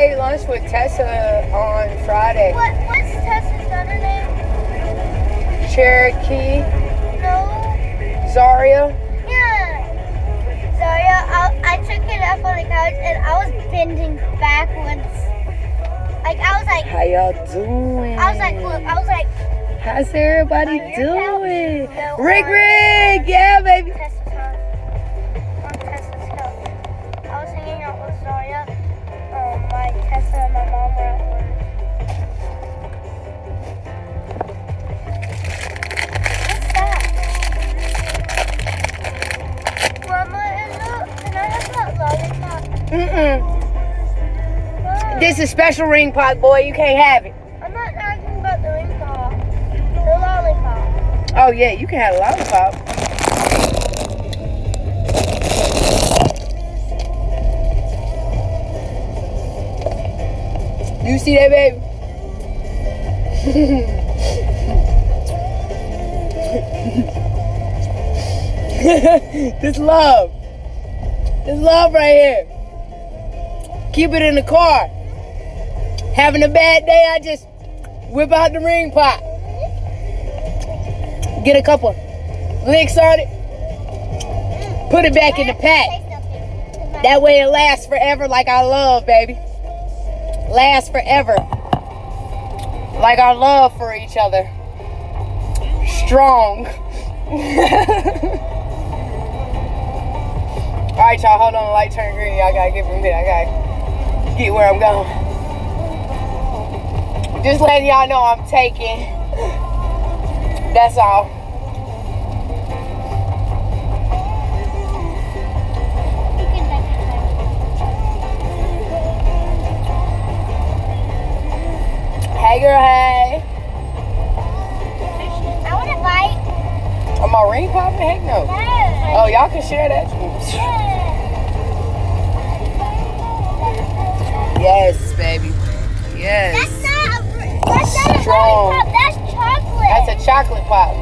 ate lunch with Tessa on Friday. What's Tessa's other name? Cherokee. No. Zaria. Yeah. Zaria, I took it up on the couch and I was bending backwards. Like, I was like... How y'all doing? I was like, look, I was like... How's everybody doing? No, Rig! Yeah, baby. Tessa's house. On Tessa's couch. I was hanging out with Zaria. My Tessa and my mom were at work. What's that? Mama, can I have that lollipop? This is special ring pot, boy. You can't have it. I'm not talking about the ring pop. The lollipop. Oh, yeah, you can have a lollipop. You see that, baby? This love. This love right here. Keep it in the car. Having a bad day, I just whip out the ring pot. Get a couple licks on it. Put it back in the pack. That way it lasts forever like our love, baby. Lasts forever. Like our love for each other. Strong. Alright, y'all, hold on. The light turned green. Y'all gotta get from here. I gotta get where I'm going. Just letting y'all know I'm taking. That's all. Hey, girl, hey. I want to bite. Oh, my ring popping? Heck no. Yes. Oh, y'all can share that. Yes, baby. Yes. That's not a lollipop. That's chocolate. That's a chocolate pop.